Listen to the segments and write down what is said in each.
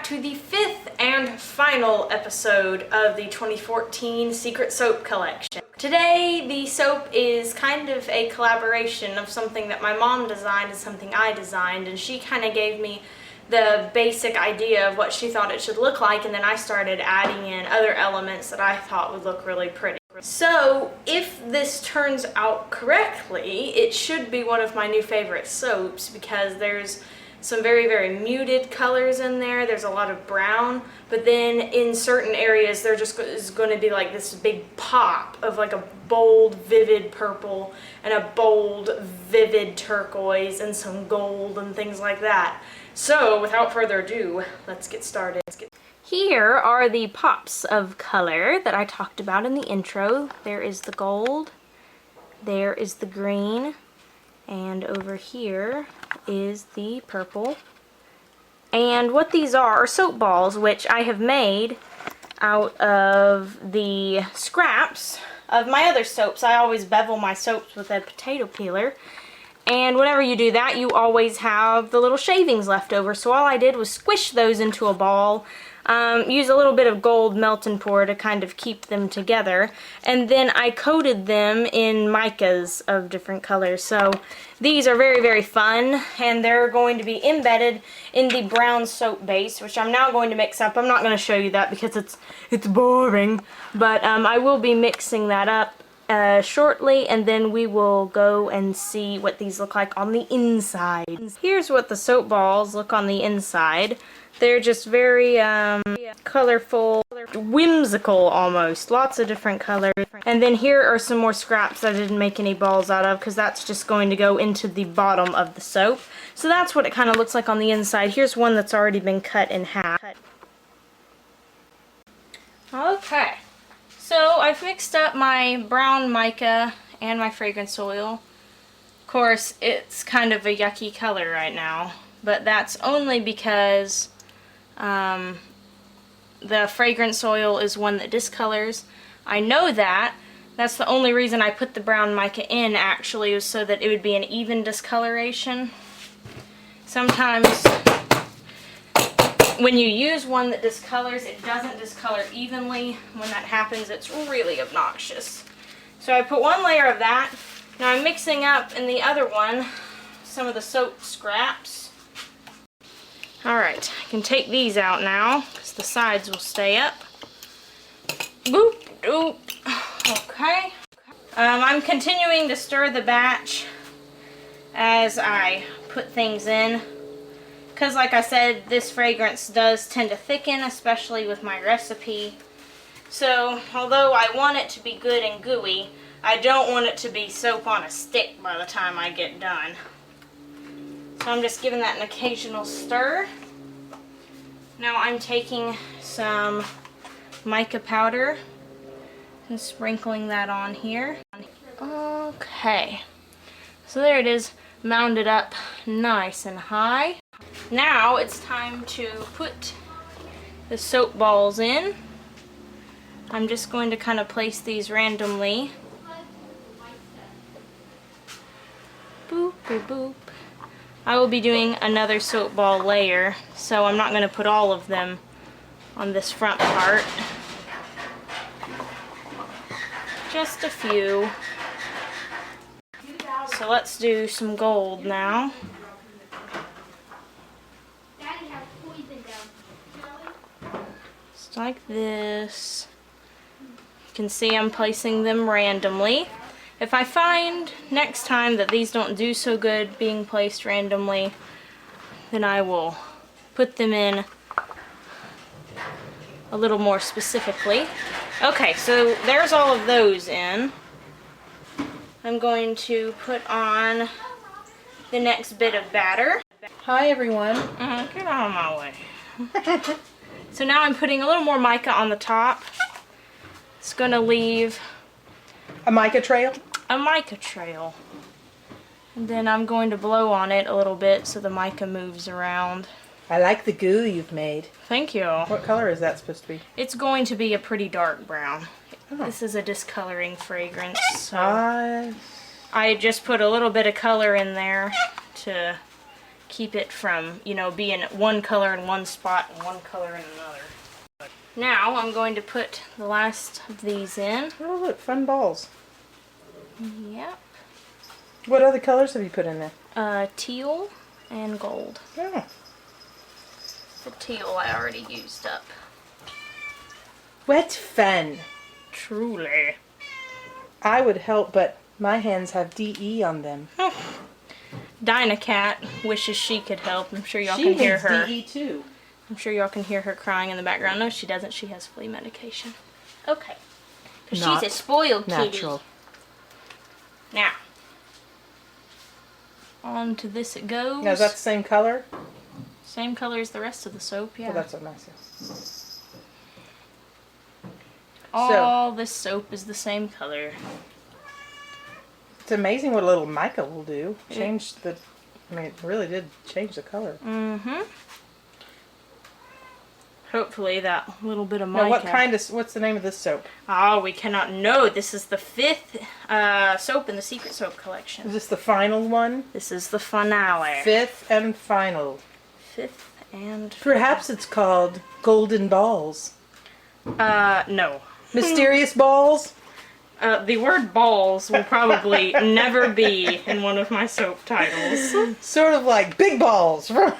to the 5th and final episode of the 2014 Secret Soap Collection. Today, the soap is kind of a collaboration of something that my mom designed and something I designed, and she kind of gave me the basic idea of what she thought it should look like, and then I started adding in other elements that I thought would look really pretty. So, if this turns out correctly, it should be one of my new favorite soaps because there's some very, very muted colors in there. There's a lot of brown, but then in certain areas there just is going to be like this big pop of like a bold, vivid purple and a bold, vivid turquoise and some gold and things like that. So, without further ado, let's get started. Here are the pops of color that I talked about in the intro. There is the gold, there is the green, and over here is the purple. And what these are soap balls, which I have made out of the scraps of my other soaps. I always bevel my soaps with a potato peeler. And whenever you do that, you always have the little shavings left over. So all I did was squish those into a ball, use a little bit of gold melt and pour to kind of keep them together. And then I coated them in micas of different colors. So these are very, very fun. And they're going to be embedded in the brown soap base, which I'm now going to mix up. I'm not going to show you that because it's boring. But I will be mixing that up shortly, and then we will go and see what these look like on the inside. Here's what the soap balls look on the inside. They're just very colorful, whimsical almost, lots of different colors. And then here are some more scraps that I didn't make any balls out of because that's just going to go into the bottom of the soap. So that's what it kind of looks like on the inside. Here's one that's already been cut in half. Okay. So I've mixed up my brown mica and my fragrance oil. Of course, it's kind of a yucky color right now, but that's only because the fragrance oil is one that discolors. I know that. That's the only reason I put the brown mica in, actually, was so that it would be an even discoloration. Sometimes when you use one that discolors, it doesn't discolor evenly. When that happens, it's really obnoxious. So I put one layer of that. Now I'm mixing up in the other one some of the soap scraps. Alright, I can take these out now because the sides will stay up. Boop, doop. Okay. I'm continuing to stir the batch as I put things in. Because like I said, this fragrance does tend to thicken, especially with my recipe. So, although I want it to be good and gooey, I don't want it to be soap on a stick by the time I get done. So I'm just giving that an occasional stir. Now I'm taking some mica powder and sprinkling that on here. Okay. So there it is, mounded up nice and high. Now it's time to put the soap balls in. I'm just going to kind of place these randomly. Boop, boop, boop. I will be doing another soap ball layer, so I'm not going to put all of them on this front part. Just a few. So let's do some gold now. Just like this. You can see I'm placing them randomly. If I find next time that these don't do so good being placed randomly, then I will put them in a little more specifically. Okay, so there's all of those in. I'm going to put on the next bit of batter. Hi everyone. Get out of my way. So now I'm putting a little more mica on the top. It's going to leave A mica trail? a mica trail. And then I'm going to blow on it a little bit so the mica moves around. I like the goo you've made. Thank you. What color is that supposed to be? It's going to be a pretty dark brown. Oh. This is a discoloring fragrance. So Ah, I just put a little bit of color in there to keep it from, you know, being one color in one spot and one color in another. Now I'm going to put the last of these in. Oh, look, fun balls. Yep. What other colors have you put in there? Teal and gold. Oh. The teal I already used up. What fun. Truly. I would help, but my hands have DE on them. Dinah Cat wishes she could help. I'm sure y'all can hear her. DE too. I'm sure y'all can hear her crying in the background. No, she doesn't. She has flea medication. Okay. Because she's a spoiled kitty. Natural. Now, on to this it goes. Now, is that the same color? Same color as the rest of the soap, yeah. Well, that's what I said. All this soap is the same color. It's amazing what a little mica will do. Change the, I mean, it really did change the color. Mm-hmm. Hopefully that little bit of mica. Now, what kind of, what's the name of this soap? Oh, we cannot know. This is the 5th soap in the Secret Soap collection. Is this the final one? This is the finale. 5th and final. 5th and... Perhaps it's called Golden Balls. No. Mysterious Balls? The word balls will probably never be in one of my soap titles. Sort of like Big Balls from,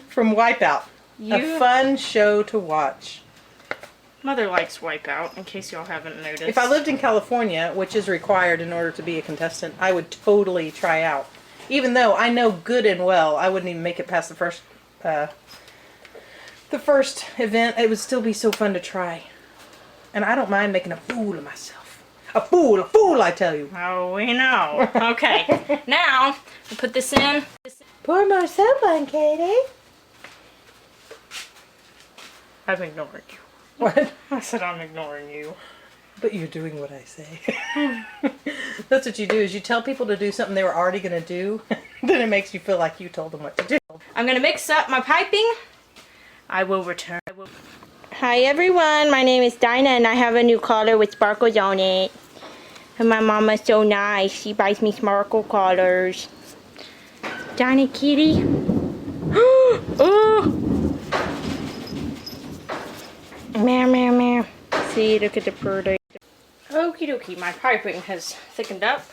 from Wipeout. A fun show to watch. Mother likes Wipeout, in case y'all haven't noticed. If I lived in California, which is required in order to be a contestant, I would totally try out. Even though I know good and well I wouldn't even make it past the first event, it would still be so fun to try. And I don't mind making a fool of myself. A fool, I tell you. Oh, we know. Okay, now, we'll put this in. Pour more soap on, Katie. I'm ignoring you. What? I said I'm ignoring you. But you're doing what I say. That's what you do, is you tell people to do something they were already going to do, then it makes you feel like you told them what to do. I'm going to mix up my piping. I will return. Hi everyone, my name is Dinah and I have a new collar with sparkles on it. And my mama's so nice, she buys me sparkle collars. Dinah kitty. Oh! Meow, meow, meow. See, look at the pretty. Okie dokie, my piping has thickened up.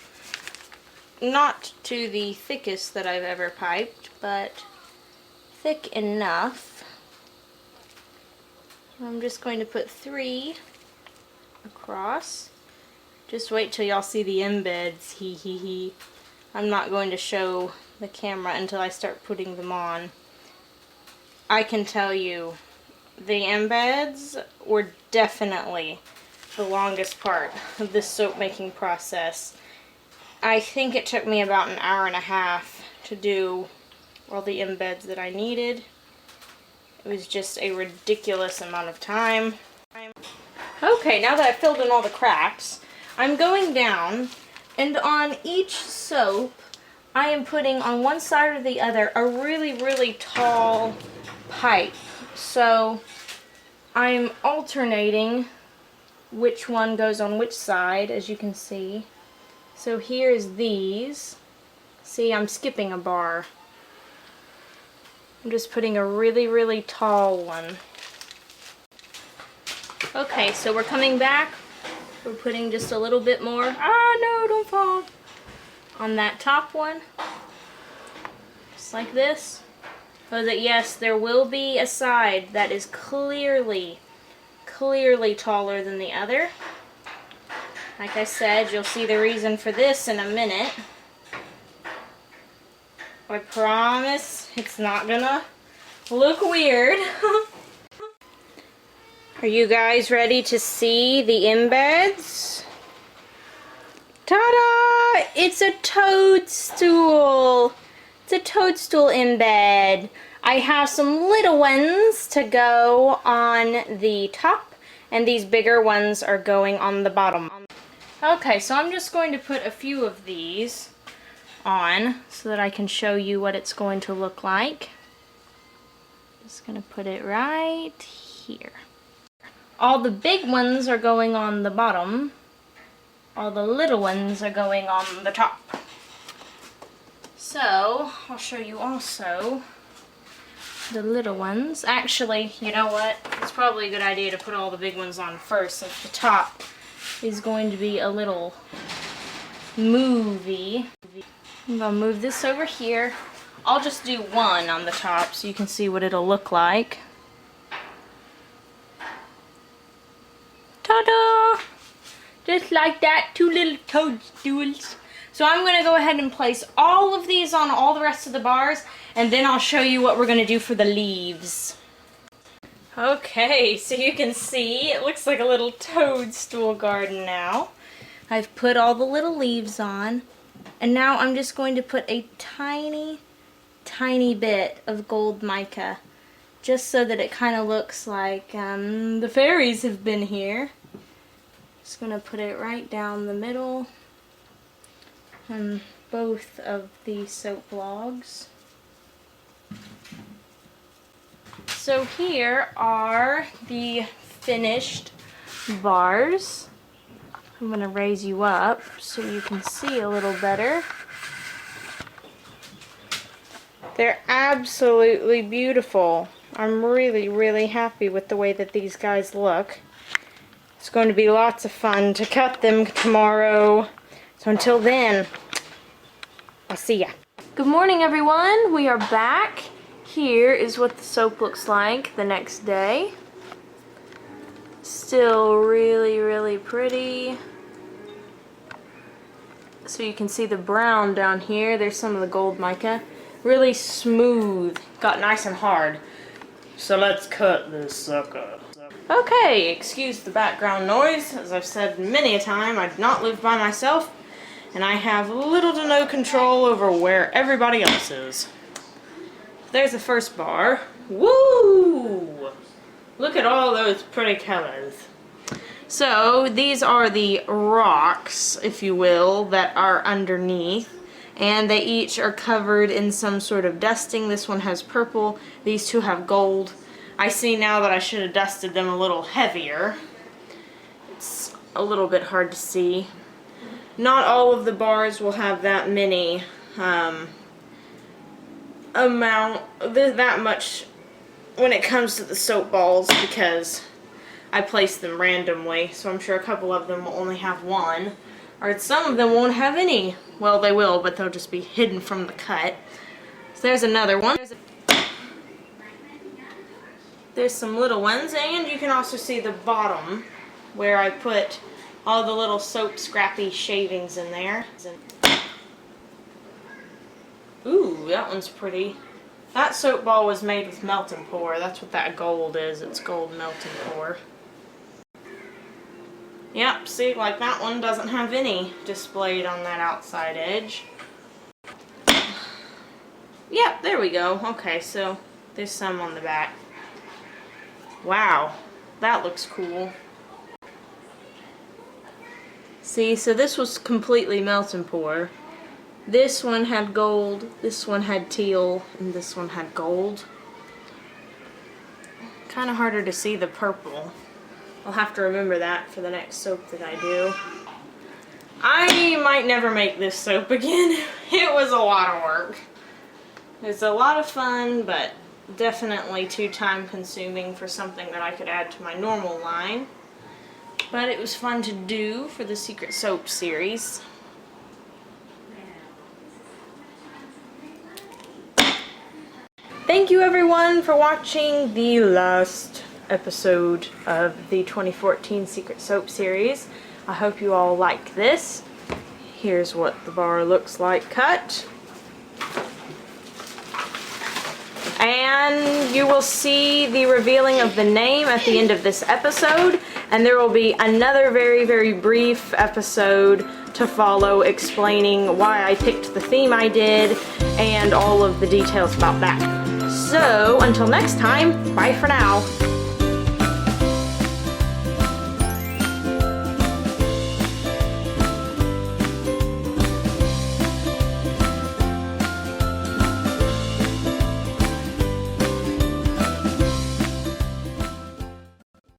Not to the thickest that I've ever piped, but thick enough. I'm just going to put 3 across. Just wait till y'all see the embeds. Hee hee hee. I'm not going to show the camera until I start putting them on. I can tell you, the embeds were definitely the longest part of this soap making process. I think it took me about an hour and a half to do all the embeds that I needed. It was just a ridiculous amount of time. Okay, now that I've filled in all the cracks, I'm going down, and on each soap I am putting on one side or the other a really, really tall pipe. So I'm alternating which one goes on which side, as you can see. So here's these. See, I'm skipping a bar. I'm just putting a really, really tall one. Okay, so we're coming back. We're putting just a little bit more. Ah, no, don't fall. On that top one. Just like this. So that, yes, there will be a side that is clearly taller than the other. Like I said, you'll see the reason for this in a minute. I promise it's not gonna look weird. Are you guys ready to see the embeds? Ta-da! It's a toadstool. It's a toadstool embed. I have some little ones to go on the top, and these bigger ones are going on the bottom. Okay, so I'm just going to put a few of these on so that I can show you what it's going to look like. Just gonna put it right here. All the big ones are going on the bottom. All the little ones are going on the top. So, I'll show you also the little ones. Actually, you know what? It's probably a good idea to put all the big ones on first, since the top is going to be a little movie. I'm gonna move this over here. I'll just do one on the top so you can see what it'll look like. Ta-da! Just like that, 2 little toadstools. So I'm going to go ahead and place all of these on all the rest of the bars, and then I'll show you what we're going to do for the leaves. Okay, so you can see it looks like a little toadstool garden now. I've put all the little leaves on, and now I'm just going to put a tiny, tiny bit of gold mica, just so that it kind of looks like the fairies have been here. Just going to put it right down the middle on both of the soap logs. So here are the finished bars. I'm going to raise you up so you can see a little better. They're absolutely beautiful. I'm really, really happy with the way that these guys look. It's going to be lots of fun to cut them tomorrow. So until then, I'll see ya. Good morning, everyone. We are back. Here is what the soap looks like the next day. Still really, really pretty. So you can see the brown down here. There's some of the gold mica. Really smooth. Got nice and hard. So let's cut this sucker. Okay, excuse the background noise. As I've said many a time, I do not live by myself, and I have little to no control over where everybody else is. There's the first bar. Woo! Look at all those pretty colors. So, these are the rocks, if you will, that are underneath. And they each are covered in some sort of dusting. This one has purple. These two have gold. I see now that I should have dusted them a little heavier. It's a little bit hard to see. Not all of the bars will have that many that much when it comes to the soap balls, because I placed them randomly. So I'm sure a couple of them will only have one. Or some of them won't have any. Well, they will, but they'll just be hidden from the cut. So there's another one. There's some little ones, and you can also see the bottom where I put all the little soap scrappy shavings in there. Ooh, that one's pretty. That soap ball was made with melt and pour. That's what that gold is. It's gold melt and pour. Yep, see, like that one doesn't have any displayed on that outside edge. Yep, there we go. Okay, so there's some on the back. Wow, that looks cool. See, so this was completely melt and pour. This one had gold, this one had teal, and this one had gold. Kind of harder to see the purple. I'll have to remember that for the next soap that I do. I might never make this soap again. It was a lot of work. It's a lot of fun, but definitely too time consuming for something that I could add to my normal line. But it was fun to do for the Secret Soap series. Thank you everyone for watching the last episode of the 2014 Secret Soap series. I hope you all like this. Here's what the bar looks like cut. And you will see the revealing of the name at the end of this episode, and there will be another very, very brief episode to follow explaining why I picked the theme I did and all of the details about that. So, until next time, bye for now.